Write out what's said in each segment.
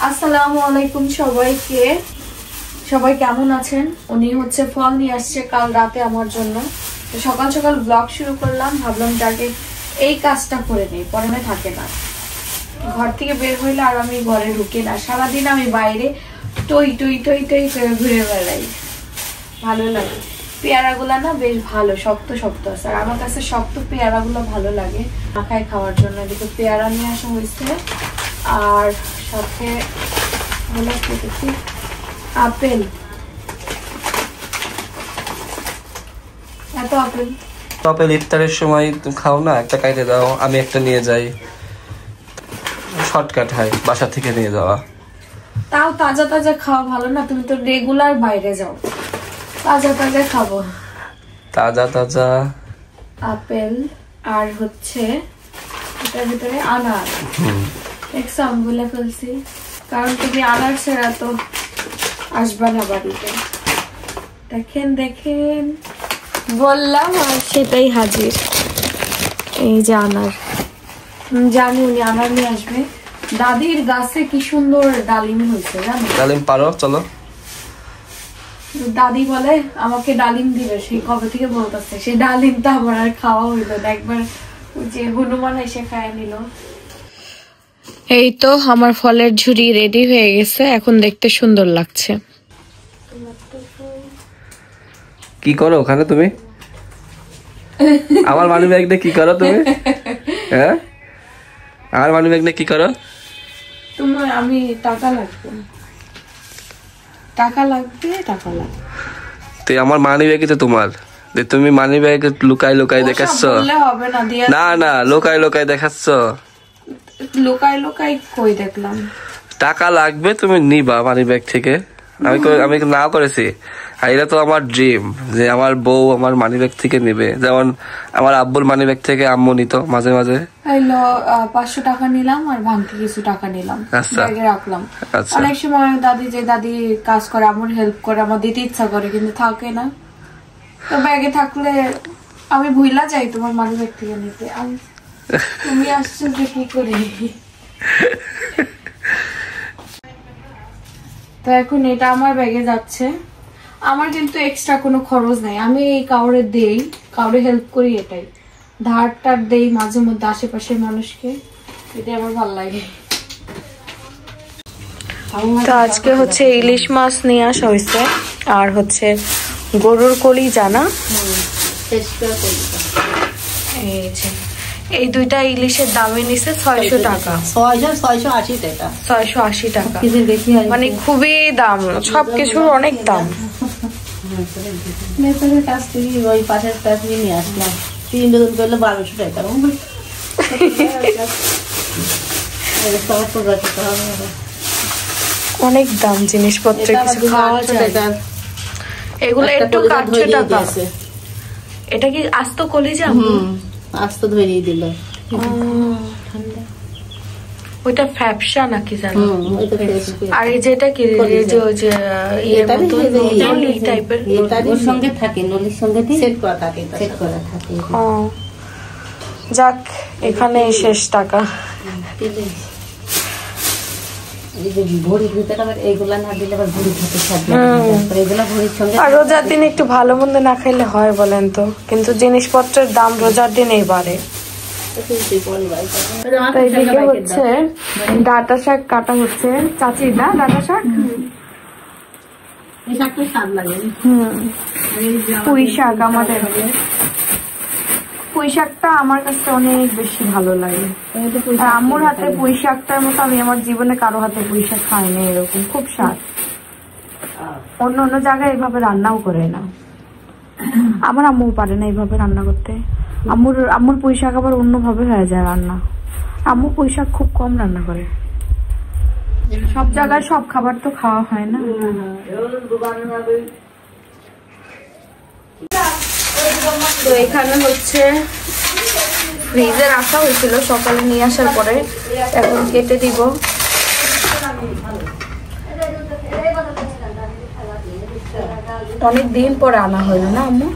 আসসালামু আলাইকুম সবাইকে। সবাই কেমন আছেন? উনি হচ্ছে ফল নিয়ে আসছে কাল রাতে আমার জন্য। তো সকাল সকাল ব্লগ শুরু করলাম, ভাবলাম যাকে এই কাজটা করে নেই, পরে থাকে না। ঘর থেকে বের হইলে আর আমি ঘরে ঢুকি না, সারাদিন আমি বাইরে টই টই টই টই করে ঘুরে বেড়াই, ভালো লাগে। পেয়ারাগুলা না বেশ ভালো, শক্ত শক্ত আছে, আর আমার কাছে শক্ত পেয়ারাগুলো ভালো লাগে মাখায় খাওয়ার জন্য। এদিকে পেয়ারা নিয়ে আসা হয়েছে, আর সাথে হলো আপেল। এত আপেল আপেল ইফতারের সময় তুমি খাও না, একটা কাইটে দাও, আমি একটা নিয়ে যাই, শর্টকাট হয় বাসা থেকে নিয়ে যাওয়া। তাও তাজা তাজা খাওয়া ভালো না, তুমি তো রেগুলার বাইরে যাও, তাজা তাজা খাবো। তাজা তাজা আপেল আর হচ্ছে এটার ভিতরে আনার। দেখছো আমি বলে ফেলছি, কারণ তুমি আনার ছাড়া তো আসবা না বাড়িতে। দেখেন দেখেন, বললাম আর সেটাই হাজির। এই যে আনার, জানি উনি আনার নিয়ে আসবে। দাদির গাছে কি সুন্দর ডালিম হয়েছে জানো? ডালিম পারো? চলো। দাদি বলে আমাকে ডালিম দিবে, সেই কবে থেকে বলতেছে। সেই ডালিমটা আমার আর খাওয়া হইলো না, একবার যে হনুমান এসে খায় নিল। এই তো আমার ফলের ঝুড়ি রেডি হয়ে গেছে, এখন দেখতে সুন্দর লাগছে। কি করো ওখানে তুমি? আমার মানি ব্যাগ নিয়ে কি করো তুমি? হ্যাঁ, আমার মানি ব্যাগ নিয়ে কি করো? তোমার আমি টাকা লাগবে, টাকা লাগবে, টাকা লাগবে। তুই আমার মানি ব্যাগই তো তোমার, তুমি মানি ব্যাগ লুকাই লুকাই দেখাচ্ছ। না না, লুকাই লুকাই দেখাচ্ছ। লুকাই লুকাই কই দেখলাম? টাকা লাগবে, তুমি নিবা মানি ব্যাগ থেকে। আমি না করেছি, আর এটা তো আমার ড্রিম যে আমার বউ আমার মানি ব্যাগ থেকে নিবে, যেমন আমার আব্বুর মানি ব্যাগ থেকে আম্মু নিত মাঝে মাঝে। 500 টাকা নিলাম আর ভাঙতি কিছু টাকা নিলাম, ব্যাগে রাখলাম। আচ্ছা। অনেক সময় দাদি কাজ করে, আমার হেল্প করে, আমার দিতে ইচ্ছা করে কিন্তু থাকে না। তো ব্যাগে থাকলে আমি ভুইলা যাই তোমার মানি ব্যাগ থেকে নিতে। তুমি আসছো যে কি করি। তো এখন এটা আমার ব্যাগে যাচ্ছে। আমার কিন্তু এক্সট্রা কোনো খরচ নাই, আমি এই কাউরে দেই, কাউরে হেল্প করি, এটাই ধার দেই মাঝে মধ্যে আশেপাশের মানুষকে, এটাই আমার ভালো লাগে। তো আজকে হচ্ছে ইলিশ মাছ নিয়ে আসা হয়েছে, আর হচ্ছে গরুর কলিজা না, এই দুইটা ইলিশের দামে নিছে 600 টাকা। 680 টাকা, 680 টাকা, মানে খুবই দাম, সবকিছুর অনেক দাম। নেতাদের কাছ থেকে ওই পাশের কাছ থেকে নিয়ে আসলাম, 3 ডজন করলে 1200 টাকা। অনেক দাম জিনিসপত্রের, কিছু খাওয়া যায়। এগুলো একটু কাটছে টাকা। এটা কি আস্ত কলিজা? আস্ত ধরিয়ে দিল। ওইটা ফ্যাপসা নাকি জানো? আর এই যেটা কি, এই যে ওই যে নলি টাইপের, এটার সঙ্গে থাকে, নলির সঙ্গে সেট করা থাকে, সেট করা থাকে। যাক, এখানে শেষ টাকা। আর রোজার দিন একটু ভালো মন্দ না খাইলে হয় বলেন তো, কিন্তু জিনিসপত্রের দাম রোজার দিনেই বাড়ে। এদিকে হচ্ছে ডাঁটা শাক কাটা হচ্ছে, চাচি না ডাঁটা শাক, পুঁই শাক। আমাদের পুঁই শাকটা আমার কাছে অনেক বেশি ভালো লাগে। আম্মুর হাতে পুঁই শাকটার মতো আমি আমার জীবনে কারো হাতে পুঁই শাক খাইনি, এরকম খুব স্বাদ। অন্য অন্য জায়গায় এইভাবে রান্নাও করে না, আমার আম্মু পারে না এইভাবে রান্না করতে। আম্মুর পুঁই শাক আবার অন্যভাবে হয়ে যায় রান্না। আম্মু পুঁই শাক খুব কম রান্না করে, সব জায়গায় সব খাবার তো খাওয়া হয় না। তো এখানে হচ্ছে ফ্রিজে রাখা হয়েছিল সকালে নিয়ে আসার পরে, এখন কেটে দিব। অনেক দিন পরে আনা হলো না আম্মু?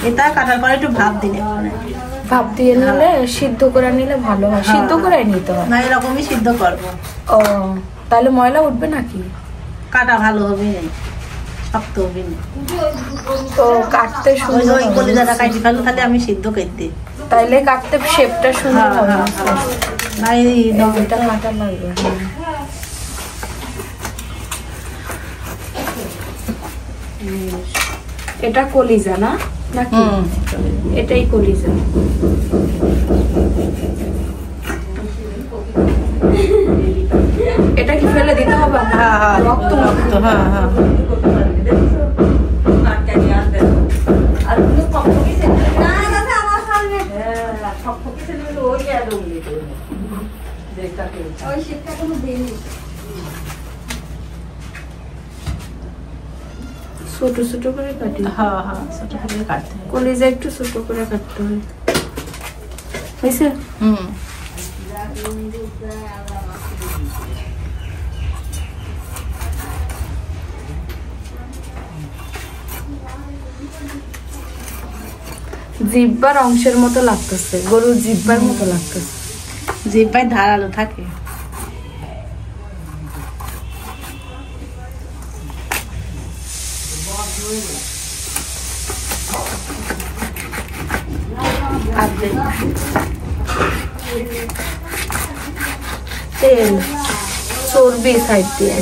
এটা কাটার পরে একটু ভাপ দিলে ভাপ দিয়ে নিলে সিদ্ধ করে নিলে ভালো হয়, সিদ্ধ করে নিতে হয় না এরকমই সিদ্ধ করবো। ও তাহলে ময়লা উঠবে নাকি? কাটা ভালো হবে, শক্ত হবে না। তো কাটতে ওই সুন্দর ওই কলিজাটা কাটি ফেলো, তাহলে আমি সিদ্ধ করতে। তাইলে কাটতে শেপটা সুন্দর হবে। না এই এটা কাটা লাগবে। এটা কলিজা না নাকি? এটাই কলিজা। এটা কি ফেলে দিতে হবে? রক্ত রক্ত। হ্যাঁ হ্যাঁ ছোট ছোট করে কাটি। হ্যাঁ হ্যাঁ ছোট করে কাটতে হবে। কলিজা একটু ছোট করে কাটতে হয়। হয়েছে? জিহ্বার অংশের মতো লাগতেছে, গরুর জিহ্বার মতো লাগতেছে। জিহ্বায় ধারালো থাকে। তেল চর্বি সাইড দিয়ে।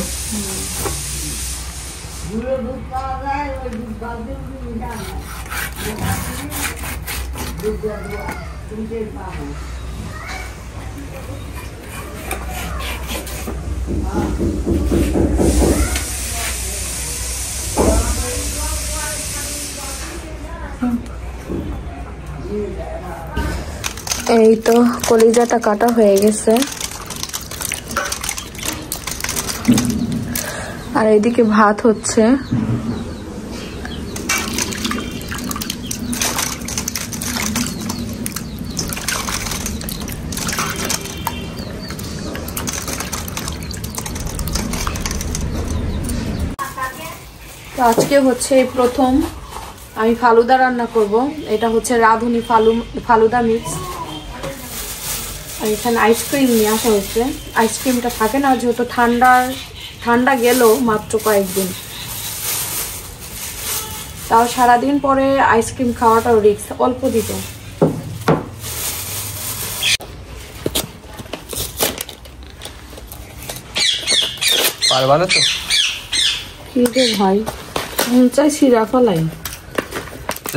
এই তো কলিজাটা কাটা হয়ে গেছে, আর এদিকে ভাত হচ্ছে। আজকে হচ্ছে প্রথম আমি ফালুদা রান্না করব। এটা হচ্ছে রাঁধুনি ফালুদা মিক্স। আর এখানে আইসক্রিম নিয়ে আসা হচ্ছে। আইসক্রিমটা থাকে না, যেহেতু ঠান্ডা গেল মাত্র কয়েকদিন, তাও সারাদিন পরে আইসক্রিম খাওয়াটাও রিস্ক, অল্প দিত। পারবা না তো? কি রে ভাই, চাই সিরা ফলাই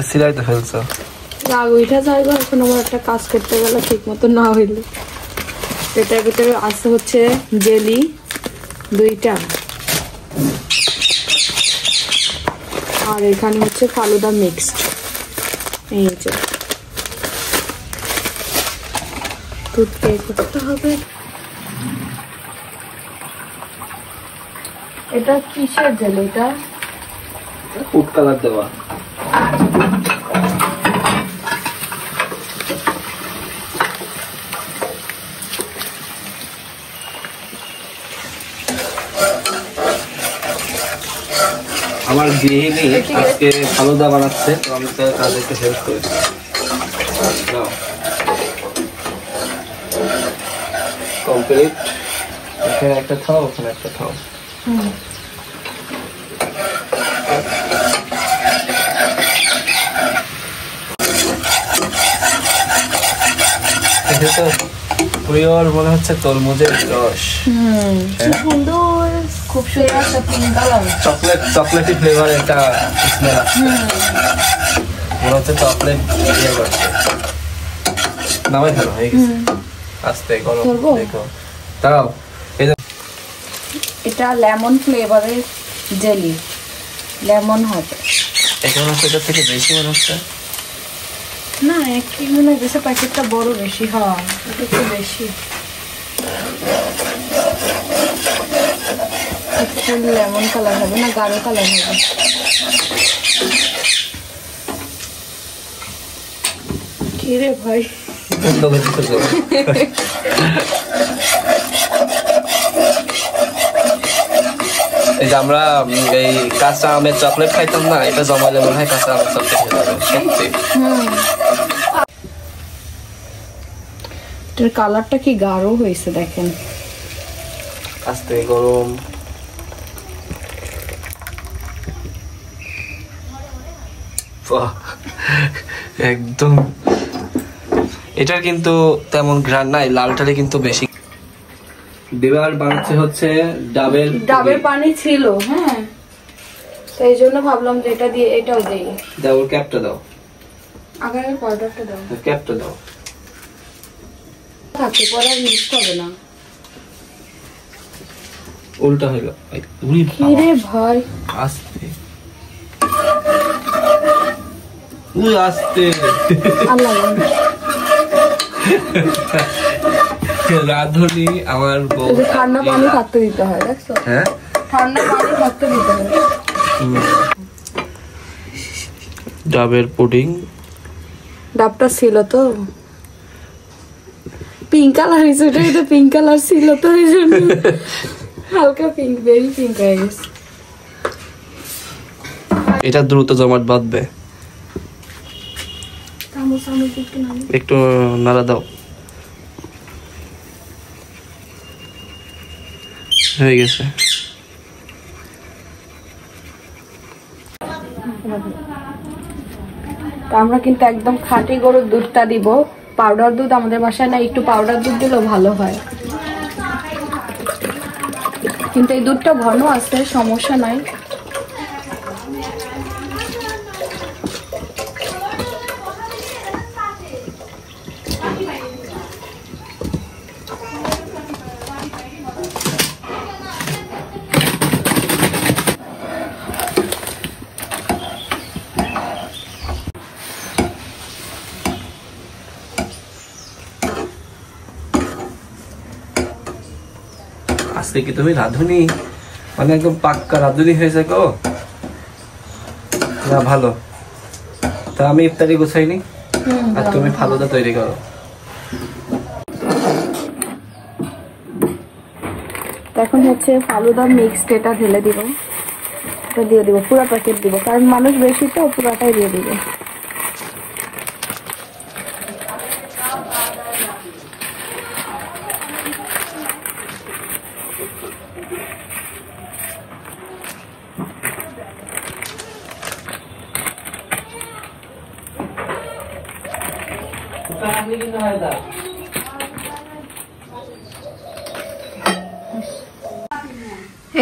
সিরাই তো ফেলছো। রাগ উঠা যাইব। এখন আমার একটা কাজ করতে গেলে ঠিক মতো না হইলে। এটার ভিতরে আছে হচ্ছে জেলি 2টা, আর এখানে হচ্ছে ফালুদা মিক্সড। এই যে দুধ পে করতে হবে। এটা কিসের জেলি? এটা ফুড কালার দেওয়া। আমার গৃহিণী আজকে ফালুদা বানাচ্ছে, তো আমি তো তাদেরকে হেল্প করি। কমপ্লিট। এখানে একটা খাও, ওখানে একটা খাও। প্রিয়র মনে হচ্ছে তরমুজের রস। সুন্দর, খুব সুন্দর একটা পিঙ্ক কালার, চকলেটি ফ্লেভার একটা স্মেল আসছে। মনে হচ্ছে চকলেট ইয়ে করছে। নামাই ভালো হয়ে গেছে। আস্তে গরম দেখো, দাঁড়াও। এটা লেমন ফ্লেভারের জেলি, লেমন হবে। এটা মনে হচ্ছে এটার থেকে বেশি মনে হচ্ছে। না একই মনে হচ্ছে, প্যাকেটটা বড় বেশি। হ্যাঁ এটা একটু বেশি। একটু লেমন কালার হবে না, গাঢ় কালার হবে। কি রে ভাই, এই যে আমরা এই কাঁচা আমের চকলেট খাইতাম না, এটা জমালে মনে হয় কাঁচা আমের চকলেট খেতে হবে সত্যি। এর কালারটা কি গাঢ় হয়েছে দেখেন। আস্তে গরম। একদম এটার কিন্তু তেমন ঘ্রাণ নাই, লালটারে কিন্তু বেশি। দিবার বানাচ্ছে হচ্ছে ডাবের পানি ছিল, হ্যাঁ, সেই জন্য ভাবলাম যে এটা দিয়ে এটাও দেই। দাও ক্যাপটা দাও, আগে পাউডারটা দাও, ক্যাপটা দাও। থাকে পরে আর মিক্স হবে না। উল্টা হইলো। কি রে ভাই, আস্তে আস্তে। আল্লাহ রাধুনি আমার বউ। ঠান্ডা পানি থাকতে দিতে হয়, দেখছো? হ্যাঁ, ঠান্ডা পানি থাকতে দিতে হয়। ডাবের পুডিং। ডাবটা ছিল তো পিঙ্ক কালার হয়েছে, ওটাই তো পিঙ্ক কালার ছিল তো এই জন্য হালকা পিঙ্ক, বেবি পিঙ্ক হয়ে গেছে। এটা দ্রুত জমাট বাঁধবে, একটু নাড়া দাও। হয়ে গেছে। আমরা কিন্তু একদম খাঁটি গরুর দুধটা দিব। পাউডার দুধ আমাদের বাসায় না, একটু পাউডার দুধ দিলেও ভালো হয়, কিন্তু এই দুধটা ঘন আছে, সমস্যা নাই। আজকে কি তুমি রাধুনি, মানে একদম পাক্কা রাধুনি হয়েছে গো। না ভালো, তা আমি ইফতারি গুছাইনি আর তুমি ফালুদা তৈরি করো। এখন হচ্ছে ফালুদা মিক্সড এটা ঢেলে দিব, এটা দিয়ে দিব, পুরো প্যাকেট দিব, কারণ মানুষ বেশি তো পুরাটাই দিয়ে দিব।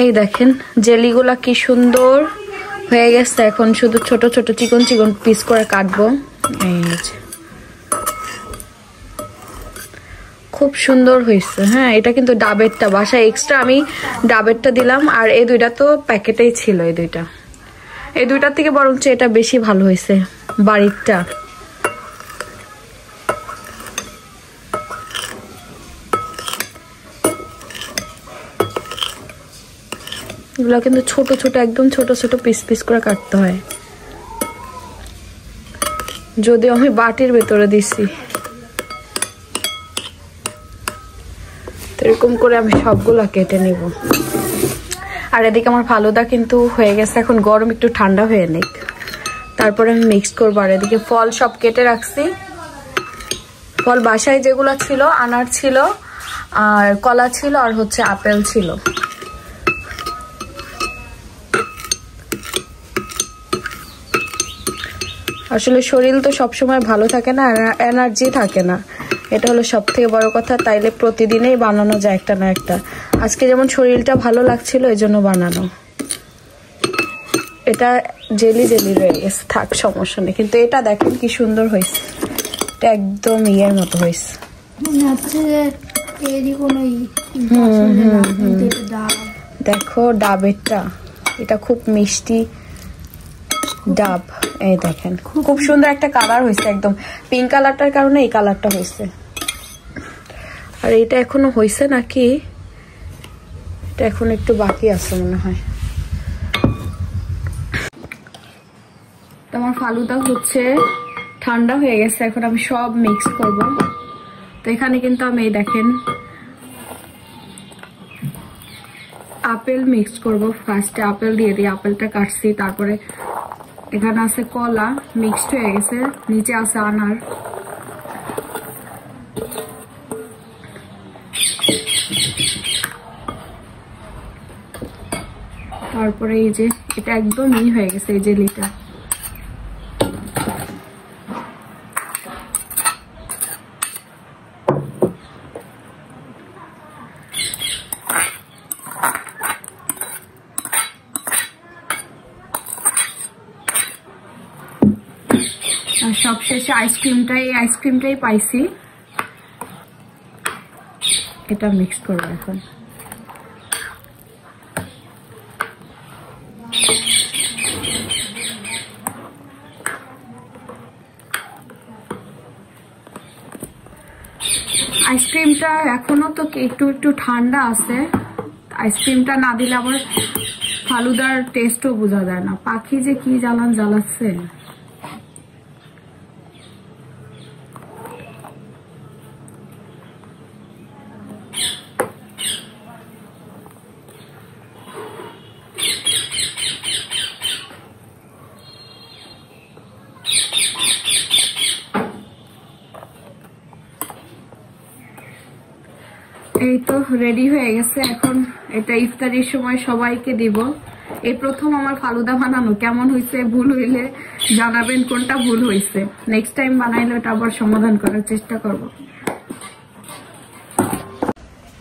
এই দেখেন জেলিগুলা কি সুন্দর হয়ে গেছে। এখন শুধু ছোট ছোট চিকন চিকন পিস করে কাটবো। এই যে খুব সুন্দর হয়েছে। হ্যাঁ, এটা কিন্তু ডাবেরটা, বাসায় এক্সট্রা আমি ডাবেরটা দিলাম, আর এই দুইটা তো প্যাকেটেই ছিল। এই দুইটার থেকে বরঞ্চ এটা বেশি ভালো হয়েছে বাড়িরটা। এগুলো কিন্তু ছোট ছোট, একদম ছোট ছোট পিস পিস করে কাটতে হয়। যদিও আমি বাটির ভেতরে দিছি, এরকম করে আমি সবগুলা কেটে নিব। আর এদিকে আমার ফালুদা কিন্তু হয়ে গেছে, এখন গরম, একটু ঠান্ডা হয়ে নিক, তারপরে আমি মিক্স করবো। আর এদিকে ফল সব কেটে রাখছি। ফল বাসায় যেগুলো ছিল, আনার ছিল, আর কলা ছিল, আর হচ্ছে আপেল ছিল। আসলে শরীর তো সবসময় ভালো থাকে না, এনার্জি থাকে না, এটা হলো সব থেকে বড় কথা। তাইলে প্রতিদিনই বানানো যায় একটা না একটা। আজকে যেমন শরীরটা ভালো লাগছিল, এই জন্য বানানো। এটা জেলি জেলি রয়ে গেছে, থাক সমস্যা নেই, কিন্তু এটা দেখেন কি সুন্দর হয়েছে। এটা একদম ইয়ের মতো হয়েছে। দেখো ডাবেরটা, এটা খুব মিষ্টি ডাব। এই দেখেন খুব সুন্দর একটা কালার হয়েছে, একদম পিঙ্ক কালারটার কারণে এই কালারটা হয়েছে। আর এটা এখনো হয়েছে নাকি, এটা এখন একটু বাকি আছে মনে হয়। আমার ফালুদা হচ্ছে ঠান্ডা হয়ে গেছে, এখন আমি সব মিক্স করব। তো এখানে কিন্তু আমি দেখেন আপেল মিক্স করব। ফার্স্টে আপেল দিয়ে দিই, আপেলটা কাটছি। তারপরে এখানে আছে কলা, মিক্সড হয়ে গেছে। নিচে আছে আনার। তারপরে এই যে এটা একদম হয়ে গেছে এই জেলিটা। আর সবশেষে আইসক্রিমটাই পাইছি, এটা মিক্স করবো এখন। আইসক্রিমটা এখনো তো একটু ঠান্ডা আছে, আইসক্রিমটা না দিলে আবার ফালুদার টেস্টও বোঝা যায় না। পাখি যে কি জ্বালাচ্ছে। এই তো রেডি হয়ে গেছে, এখন এটা ইফতারির সময় সবাইকে দিব। এই প্রথম আমার ফালুদা বানানো, কেমন হয়েছে ভুল হইলে জানাবেন কোনটা ভুল হয়েছে, নেক্সট টাইম বানাইলে ওটা আবার সমাধান করার চেষ্টা করব।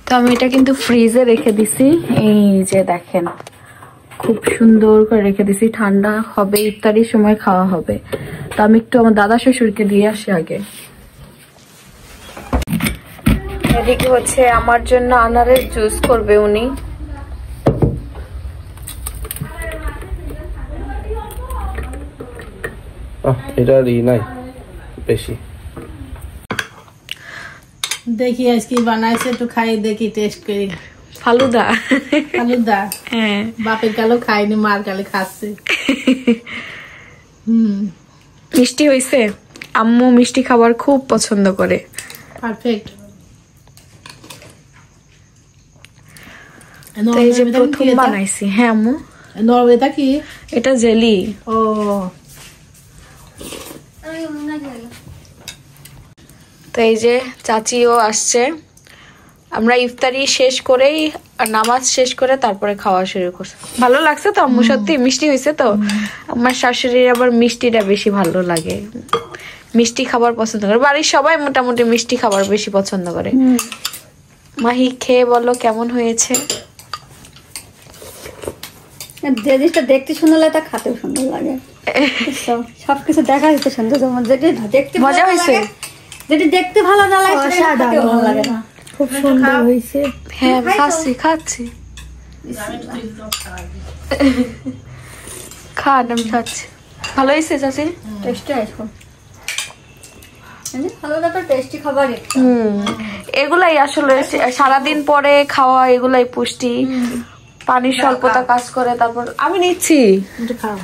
তো আমি এটা কিন্তু ফ্রিজে রেখে দিছি, এই যে দেখেন খুব সুন্দর করে রেখে দিছি, ঠান্ডা হবে, ইফতারির সময় খাওয়া হবে। তো আমি একটু আমার দাদা শ্বশুরকে দিয়ে আসি আগে। এদিকে হচ্ছে আমার জন্য আনারের জুস করবে উনি। এটা নাই বেশি, দেখি আজকে বানাইছে, একটু খাই দেখি, টেস্ট করি। ফালুদা হ্যাঁ, বাপের কালো খাইনি, মার কালে খাচ্ছে। মিষ্টি হয়েছে, আম্মু মিষ্টি খাবার খুব পছন্দ করে। পারফেক্ট। এই যে প্রথম বানাইছি। হ্যাঁ আম্মু, এটা কি? এটা জেলি। ও, তো এই যে চাচিও আসছে, আমরা ইফতারি শেষ করেই নামাজ শেষ করে তারপরে খাওয়া শুরু করছি। ভালো লাগছে তো আম্মু? সত্যি মিষ্টি হয়েছে তো? আমার শাশুড়ির আবার মিষ্টিটা বেশি ভালো লাগে, মিষ্টি খাবার পছন্দ করে। বাড়ির সবাই মোটামুটি মিষ্টি খাবার বেশি পছন্দ করে। মাহি খেয়ে বলো কেমন হয়েছে? যে জিনিসটা দেখতে সুন্দর লাগে তা খাতেও সুন্দর লাগে। সবকিছু দেখা যেতে সুন্দর, যেটি দেখতে মজা হয়েছে, যেটি দেখতে ভালো না লাগে খেতেও ভালো লাগে না। খুব সুন্দর হয়েছে। হ্যাঁ খাচ্ছি খান, আমি খাচ্ছি। ভালো হয়েছে চাচি? টেস্টি আছে, ভালো লাগে, টেস্টি খাবারই। এগুলাই আসলে সারাদিন পরে খাওয়া, এগুলাই পুষ্টি। পানির স্বল্পতা কাজ করে। তারপর আমি নিচ্ছি, খাও।